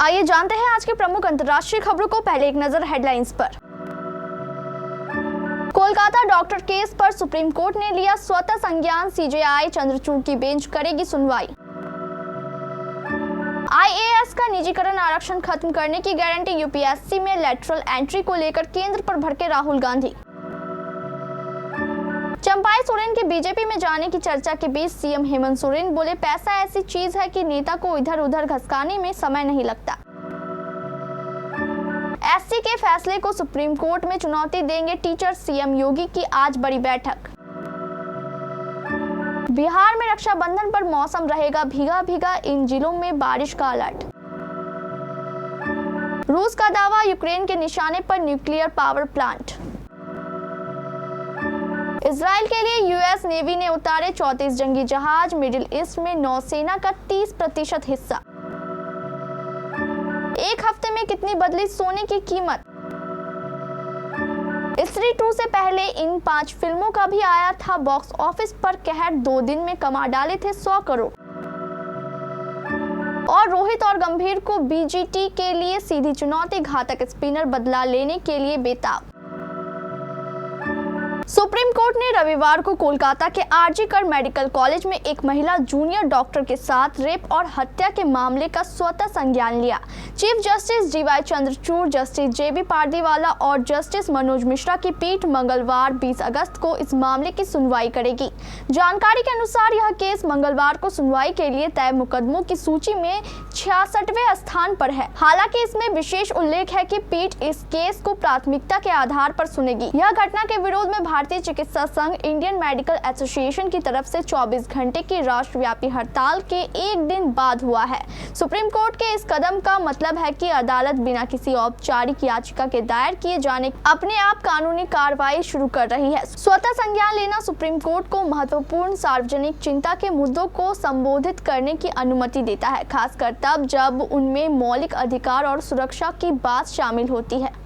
आइए जानते हैं आज के प्रमुख अंतर्राष्ट्रीय खबरों को। पहले एक नजर हेडलाइंस पर। कोलकाता डॉक्टर केस पर सुप्रीम कोर्ट ने लिया स्वतः संज्ञान, सीजेआई चंद्रचूड़ की बेंच करेगी सुनवाई। आईएएस का निजीकरण आरक्षण खत्म करने की गारंटी, यूपीएससी में लेटरल एंट्री को लेकर केंद्र पर भड़के राहुल गांधी। चंपाई सोरेन के बीजेपी में जाने की चर्चा के बीच सीएम हेमंत सोरेन बोले, पैसा ऐसी चीज है कि नेता को इधर उधर घसकाने में समय नहीं लगता। एससी के फैसले को सुप्रीम कोर्ट में चुनौती देंगे टीचर, सीएम योगी की आज बड़ी बैठक। बिहार में रक्षाबंधन पर मौसम रहेगा भीगा भीगा, इन जिलों में बारिश का अलर्ट। रूस का दावा, यूक्रेन के निशाने पर न्यूक्लियर पावर प्लांट। इजराइल के लिए यूएस नेवी ने उतारे 34 जंगी जहाज, मिडिल ईस्ट में नौसेना का 30% हिस्सा। एक हफ्ते में कितनी बदली सोने की कीमत। स्त्री 2 से पहले इन 5 फिल्मों का भी आया था बॉक्स ऑफिस पर कहर, 2 दिन में कमा डाले थे 100 करोड़। और रोहित और गंभीर को बीजीटी के लिए सीधी चुनौती, घातक स्पिनर बदला लेने के लिए बेताब। सुप्रीम कोर्ट ने रविवार को कोलकाता के आरजी कर मेडिकल कॉलेज में एक महिला जूनियर डॉक्टर के साथ रेप और हत्या के मामले का स्वतः संज्ञान लिया। Chief justice DY Chandrachud, justice JB Pardiwala और जस्टिस मनोज मिश्रा की पीठ मंगलवार 20 अगस्त को इस मामले की सुनवाई करेगी। जानकारी के अनुसार यह केस मंगलवार को सुनवाई के लिए तय मुकदमों की सूची में 66वें स्थान पर है। हालांकि इसमें विशेष उल्लेख है कि पीठ इस केस को प्राथमिकता के आधार पर सुनेगी। यह घटना के विरोध में भारतीय चिकित्सा संघ, इंडियन मेडिकल एसोसिएशन की तरफ से 24 घंटे की राष्ट्रव्यापी हड़ताल के एक दिन बाद हुआ है। सुप्रीम कोर्ट के इस कदम का मतलब है कि अदालत बिना किसी औपचारिक याचिका के दायर किए जाने अपने आप कानूनी कार्रवाई शुरू कर रही है। स्वतः संज्ञान लेना सुप्रीम कोर्ट को महत्वपूर्ण सार्वजनिक चिंता के मुद्दों को संबोधित करने की अनुमति देता है, खासकर तब जब उनमें मौलिक अधिकार और सुरक्षा की बात शामिल होती है।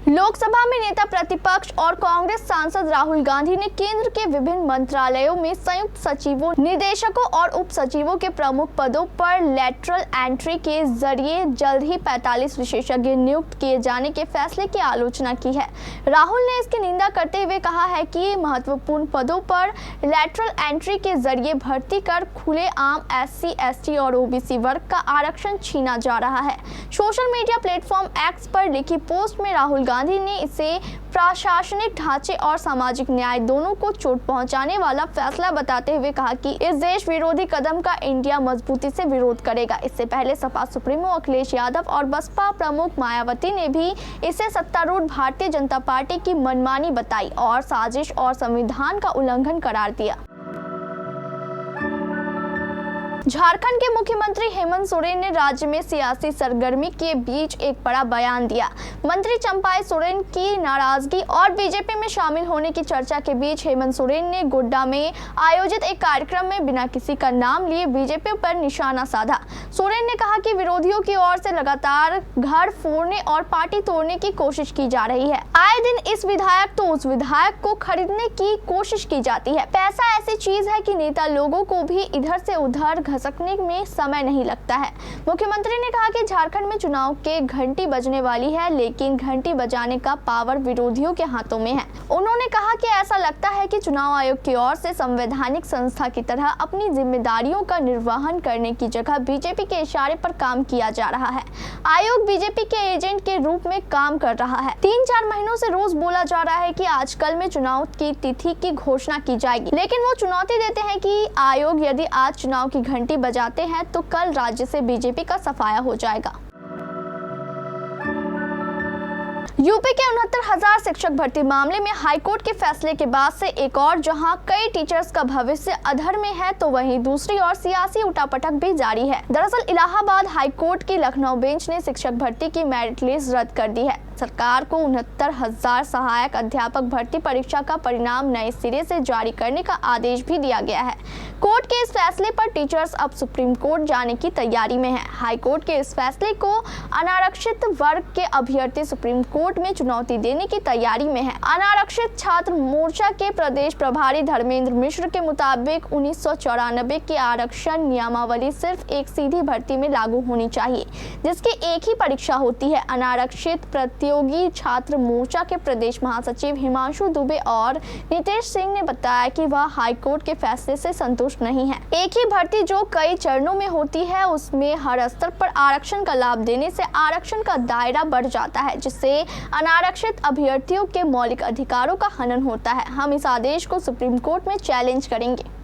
लोकसभा में नेता प्रतिपक्ष और कांग्रेस सांसद राहुल गांधी ने केंद्र के विभिन्न मंत्रालयों में संयुक्त सचिवों, निदेशकों और उप सचिवों के प्रमुख पदों पर लेटरल एंट्री के जरिए जल्द ही 45 विशेषज्ञ नियुक्त किए जाने के फैसले की आलोचना की है। राहुल ने इसकी निंदा करते हुए कहा है कि महत्वपूर्ण पदों पर लेटरल एंट्री के जरिए भर्ती कर खुलेआम एससी, एसटी और ओबीसी वर्ग का आरक्षण छीना जा रहा है। सोशल मीडिया प्लेटफॉर्म एक्स पर लिखी पोस्ट में राहुल गांधी ने इसे प्रशासनिक ढांचे और सामाजिक न्याय दोनों को चोट पहुंचाने वाला फैसला बताते हुए कहा कि इस देश विरोधी कदम का इंडिया मजबूती से विरोध करेगा। इससे पहले सपा सुप्रीमो अखिलेश यादव और बसपा प्रमुख मायावती ने भी इसे सत्तारूढ़ भारतीय जनता पार्टी की मनमानी बताई और साजिश और संविधान का उल्लंघन करार दिया। झारखंड के मुख्यमंत्री हेमंत सोरेन ने राज्य में सियासी सरगर्मी के बीच एक बड़ा बयान दिया। मंत्री चंपाई सोरेन की नाराजगी और बीजेपी में शामिल होने की चर्चा के बीच हेमंत सोरेन ने गोड्डा में आयोजित एक कार्यक्रम में बिना किसी का नाम लिए बीजेपी पर निशाना साधा। सोरेन ने कहा कि विरोधियों की ओर से लगातार घर फोड़ने और पार्टी तोड़ने की कोशिश की जा रही है। आए दिन इस विधायक तो उस विधायक को खरीदने की कोशिश की जाती है। पैसा ऐसी चीज है कि नेता लोगों को भी इधर से उधर घसकने में समय नहीं लगता है। मुख्यमंत्री ने कहा कि झारखंड में चुनाव के घंटी बजने वाली है, लेकिन घंटी बजाने का पावर विरोधियों के हाथों में है। उन्होंने कहा कि ऐसा लगता है कि चुनाव आयोग की ओर से संवैधानिक संस्था की तरह अपनी जिम्मेदारियों का निर्वहन करने की जगह बीजेपी के इशारे पर काम किया जा रहा है। आयोग बीजेपी के एजेंट के रूप में काम कर रहा है। 3-4 महीनों से रोज बोला जा रहा है कि आजकल में चुनाव की तिथि की घोषणा की जाएगी, लेकिन वो चुनौती देते हैं कि आयोग यदि आज चुनाव की घंटी बजाते हैं तो कल राज्य से बीजेपी का सफाया हो जाएगा। यूपी के 69,000 शिक्षक भर्ती मामले में हाईकोर्ट के फैसले के बाद से एक और जहां कई टीचर्स का भविष्य अधर में है, तो वहीं दूसरी ओर सियासी उठापटक भी जारी है। दरअसल इलाहाबाद हाईकोर्ट की लखनऊ बेंच ने शिक्षक भर्ती की मेरिट लिस्ट रद्द कर दी है। सरकार को 69,000 सहायक अध्यापक भर्ती परीक्षा का परिणाम नए सिरे से जारी करने का आदेश भी दिया गया है। कोर्ट के इस फैसले पर टीचर्स अब सुप्रीम कोर्ट जाने की तैयारी में है। हाई कोर्ट के इस फैसले को अनारक्षित वर्ग के अभ्यर्थी सुप्रीम कोर्ट में चुनौती देने की तैयारी में है। अनारक्षित छात्र मोर्चा के प्रदेश प्रभारी धर्मेंद्र मिश्र के मुताबिक 1994 की आरक्षण नियमावली सिर्फ एक सीधी भर्ती में लागू होनी चाहिए, जिसकी एक ही परीक्षा होती है। अनारक्षित प्रतियोगी छात्र मोर्चा के प्रदेश महासचिव हिमांशु दुबे और नितेश सिंह ने बताया कि वह हाई कोर्ट के फैसले से संतुष्ट नहीं है। एक ही भर्ती जो कई चरणों में होती है, उसमें हर स्तर पर आरक्षण का लाभ देने से आरक्षण का दायरा बढ़ जाता है, जिससे अनारक्षित अभ्यर्थियों के मौलिक अधिकारों का हनन होता है। हम इस आदेश को सुप्रीम कोर्ट में चैलेंज करेंगे।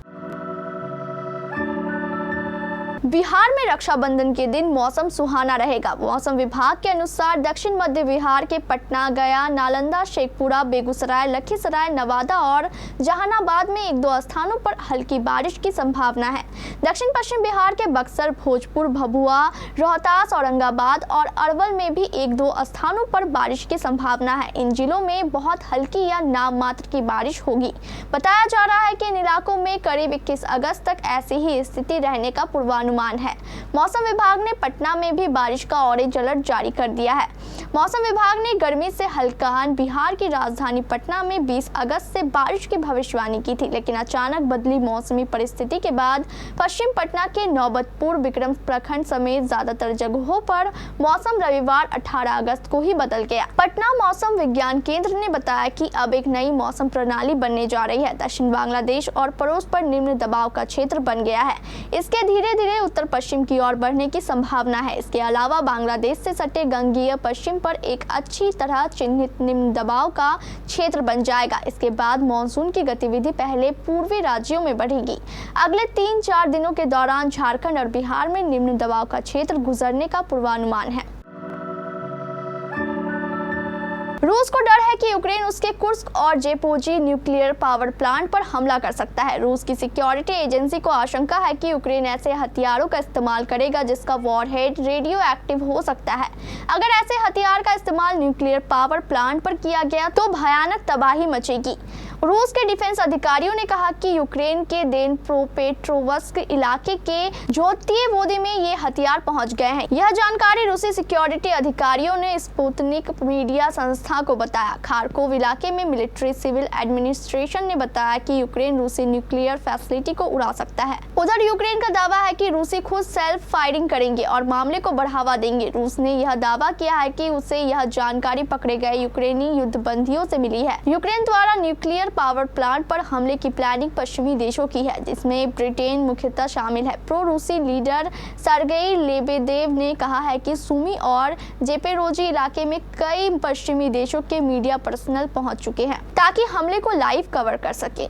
बिहार में रक्षाबंधन के दिन मौसम सुहाना रहेगा। मौसम विभाग के अनुसार दक्षिण मध्य बिहार के पटना, गया, नालंदा, शेखपुरा, बेगूसराय, लखीसराय, नवादा और जहानाबाद में 1-2 स्थानों पर हल्की बारिश की संभावना है। दक्षिण पश्चिम बिहार के बक्सर, भोजपुर, भभुआ, रोहतास, औरंगाबाद और अरवल में भी 1-2 स्थानों पर बारिश की संभावना है। इन जिलों में बहुत हल्की या नाम मात्र की बारिश होगी। बताया जा रहा है कि इन इलाकों में करीब 21 अगस्त तक ऐसी ही स्थिति रहने का पूर्वानुमान है। मौसम विभाग ने पटना में भी बारिश का ऑरेंज अलर्ट जारी कर दिया है। मौसम विभाग ने गर्मी से हल्कान बिहार की राजधानी पटना में 20 अगस्त से बारिश की भविष्यवाणी की थी, लेकिन अचानक बदली मौसमी परिस्थिति के बाद पश्चिम पटना के नौबतपुर, विक्रम प्रखंड समेत ज्यादातर जगहों पर मौसम रविवार 18 अगस्त को ही बदल गया। पटना मौसम विज्ञान केंद्र ने बताया कि अब एक नई मौसम प्रणाली बनने जा रही है। दक्षिण बांग्लादेश और पड़ोस पर निम्न दबाव का क्षेत्र बन गया है। इसके धीरे धीरे उत्तर पश्चिम की ओर बढ़ने की संभावना है। इसके अलावा बांग्लादेश से सटे गंगेय पश्चिम पर एक अच्छी तरह चिन्हित निम्न दबाव का क्षेत्र बन जाएगा। इसके बाद मानसून की गतिविधि पहले पूर्वी राज्यों में बढ़ेगी। अगले 3-4 दिनों के दौरान झारखंड और बिहार में निम्न दबाव का क्षेत्र गुजरने का पूर्वानुमान है। रूस को डर है कि यूक्रेन उसके कुर्स्क और जेपोजी न्यूक्लियर पावर प्लांट पर हमला कर सकता है। रूस की सिक्योरिटी एजेंसी को आशंका है कि यूक्रेन ऐसे हथियारों का इस्तेमाल करेगा जिसका वॉरहेड रेडियो एक्टिव हो सकता है। अगर ऐसे हथियार का इस्तेमाल न्यूक्लियर पावर प्लांट पर किया गया तो भयानक तबाही मचेगी। रूस के डिफेंस अधिकारियों ने कहा कि यूक्रेन के डेनप्रोपेट्रोवस्क इलाके के जोतियेवोदी में ये हथियार पहुंच गए हैं। यह जानकारी रूसी सिक्योरिटी अधिकारियों ने स्पुतनिक मीडिया संस्था को बताया। खार्कोव इलाके में मिलिट्री सिविल एडमिनिस्ट्रेशन ने बताया कि यूक्रेन रूसी न्यूक्लियर फैसिलिटी को उड़ा सकता है। उधर यूक्रेन का दावा है कि रूसी खुद सेल्फ फायरिंग करेंगे और मामले को बढ़ावा देंगे। रूस ने यह दावा किया है कि उसे यह जानकारी पकड़े गए यूक्रेनी युद्धबंदियों से मिली है। यूक्रेन द्वारा न्यूक्लियर पावर प्लांट पर हमले की प्लानिंग पश्चिमी देशों की है, जिसमें ब्रिटेन मुख्यतः शामिल है। प्रो रूसी लीडर सर्गेई लेबेदेव ने कहा है कि सुमी और जेपेरोजी इलाके में कई पश्चिमी देशों के मीडिया पर्सनल पहुंच चुके हैं ताकि हमले को लाइव कवर कर सके।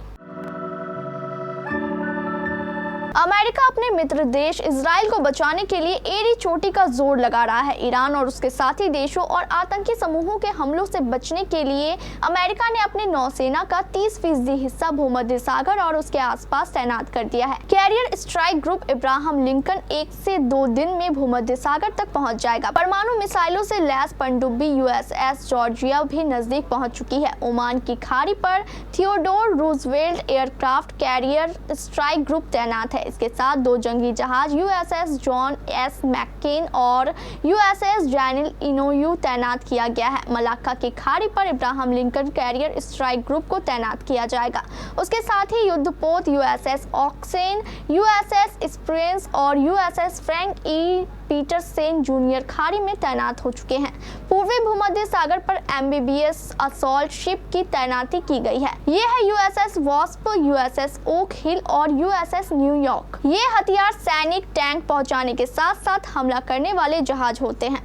अमेरिका अपने मित्र देश इजराइल को बचाने के लिए एड़ी चोटी का जोर लगा रहा है। ईरान और उसके साथी देशों और आतंकी समूहों के हमलों से बचने के लिए अमेरिका ने अपने नौसेना का 30% हिस्सा भूमध्य सागर और उसके आसपास तैनात कर दिया है। Carrier strike group Ibrahim Lincoln 1 से 2 दिन में भूमध्य सागर तक पहुंच जाएगा। परमाणु मिसाइलों से लैस पनडुब्बी USS जॉर्जिया भी नजदीक पहुंच चुकी है। ओमान की खाड़ी पर Theodore Roosevelt aircraft carrier strike group तैनात है। इसके साथ 2 जंगी जहाज USS जॉन एस मैकेन और USS जैनिल इनोयू तैनात किया गया है। मलाक्का की खाड़ी पर Ibrahim Lincoln carrier strike group को तैनात किया जाएगा। उसके साथ ही युद्धपोत USS ऑक्सेन, USS स्प्रेंस और USS फ्रैंक ई पीटरसेन जूनियर खाड़ी में तैनात हो चुके हैं। पूर्वी भूमध्य सागर पर एम्फीबियस असॉल्ट शिप की तैनाती की गई है। ये है USS वॉस्प, USS ओक हिल और USS न्यूयॉर्क। ये हथियार सैनिक टैंक पहुंचाने के साथ साथ हमला करने वाले जहाज होते हैं।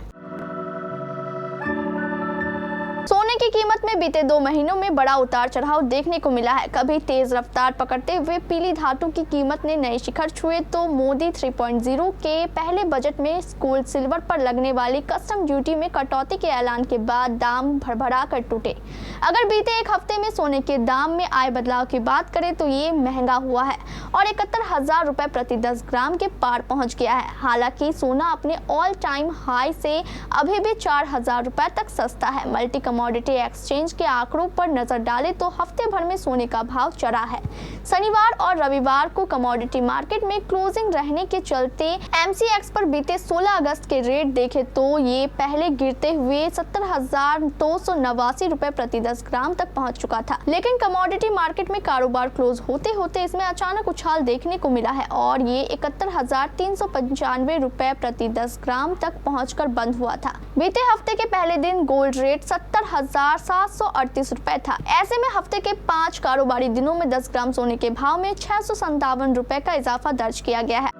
सोने की की कीमत में बीते 2 महीनों में बड़ा उतार चढ़ाव देखने को मिला है। कभी तेज रफ्तार पकड़ते हुए पीली धातु की कीमत ने नए शिखर छुए तो मोदी 3.0 के पहले बजट में गोल्ड सिल्वर पर लगने वाली कस्टम ड्यूटी में कटौती के ऐलान के बाद दाम भड़भड़ा कर टूटे। अगर बीते एक हफ्ते में सोने के दाम में आए बदलाव की बात करें तो ये महंगा हुआ है और 71,000 रुपए प्रति 10 ग्राम के पार पहुंच गया है। हालांकि सोना अपने ऑल टाइम हाई से अभी भी 4,000 रुपए तक सस्ता है। मल्टी कमोडिटी एक्सचेंज के आंकड़ों पर नजर डालें तो हफ्ते भर में सोने का भाव चढ़ा है। शनिवार और रविवार को कमोडिटी मार्केट में क्लोजिंग रहने के चलते MCX पर बीते 16 अगस्त के रेट देखें तो ये पहले गिरते हुए 70,289 रुपए प्रति 10 ग्राम तक पहुंच चुका था, लेकिन कमोडिटी मार्केट में कारोबार क्लोज होते होते इसमें अचानक उछाल देखने को मिला है और ये 71,395 रुपए प्रति 10 ग्राम तक पहुंचकर बंद हुआ था। बीते हफ्ते के पहले दिन गोल्ड रेट 70,738 रुपए था। ऐसे में हफ्ते के 5 कारोबारी दिनों में 10 ग्राम सोने के भाव में 657 रुपए का इजाफा दर्ज किया गया है।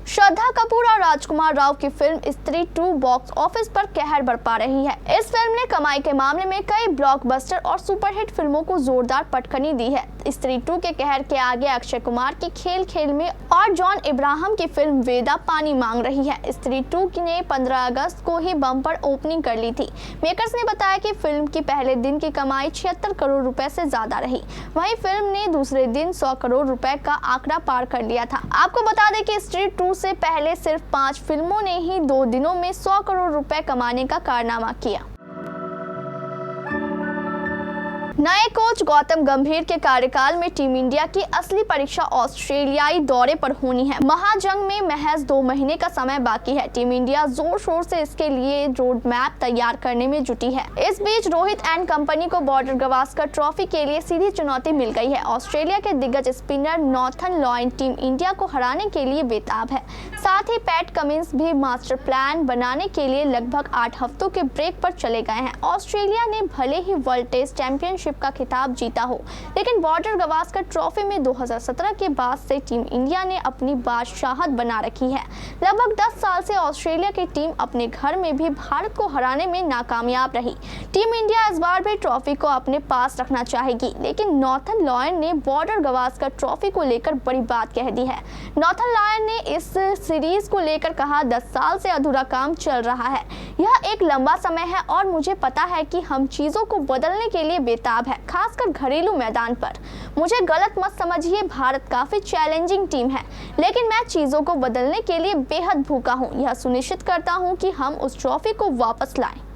श्रद्धा कपूर और राजकुमार राव की फिल्म स्त्री 2 बॉक्स ऑफिस पर कहर बरपा रही है। इस फिल्म ने कमाई के मामले में कई ब्लॉकबस्टर और सुपरहिट फिल्मों को जोरदार पटखनी दी है। स्त्री 2 के कहर के आगे अक्षय कुमार की खेल खेल में और जॉन इब्राहिम की फिल्म वेदा पानी मांग रही है। स्त्री 2 ने 15 अगस्त को ही बम्पर ओपनिंग कर ली थी। मेकर्स ने बताया कि फिल्म की पहले दिन की कमाई 76 करोड़ रुपए से ज्यादा रही। वहीं फिल्म ने दूसरे दिन 100 करोड़ रुपए का आंकड़ा पार कर लिया था। आपको बता दें कि स्त्री 2 से पहले सिर्फ 5 फिल्मों ने ही 2 दिनों में 100 करोड़ रुपए कमाने का कारनामा किया। नए कोच गौतम गंभीर के कार्यकाल में टीम इंडिया की असली परीक्षा ऑस्ट्रेलियाई दौरे पर होनी है। महाजंग में महज 2 महीने का समय बाकी है। टीम इंडिया जोर शोर से इसके लिए रोड मैप तैयार करने में जुटी है। इस बीच रोहित एंड कंपनी को बॉर्डर गावस्कर ट्रॉफी के लिए सीधी चुनौती मिल गई है। ऑस्ट्रेलिया के दिग्गज spinner northern lion team India को हराने के लिए बेताब है। साथ ही पैट कमिंस भी मास्टर प्लान बनाने के लिए लगभग 8 हफ्तों के ब्रेक पर चले गए हैं। ऑस्ट्रेलिया ने भले ही वर्ल्ड टेस्ट चैंपियनशिप का खिताब जीता हो, लेकिन बॉर्डर गावस्कर ट्रॉफी में 2017 के बाद से टीम इंडिया ने अपनी बादशाहत बना रखी है। लगभग 10 साल से ऑस्ट्रेलिया की टीम अपने घर में भी भारत को हराने में नाकामयाब रही। टीम इंडिया इस बार भी ट्रॉफी को अपने पास रखना चाहेगी, लेकिन नॉर्थन लॉयन ने बॉर्डर गावस्कर ट्रॉफी को लेकर बड़ी बात कह दी है। नॉर्थन लॉयन ने इस सीरीज को लेकर कहा, 10 साल से अधूरा काम चल रहा है। यह एक लंबा समय है और मुझे पता है कि हम चीजों को बदलने के लिए बेताब है, खासकर घरेलू मैदान पर। मुझे गलत मत समझिए, भारत काफी चैलेंजिंग टीम है, लेकिन मैं चीजों को बदलने के लिए बेहद भूखा हूं। यह सुनिश्चित करता हूं कि हम उस ट्रॉफी को वापस लाएं।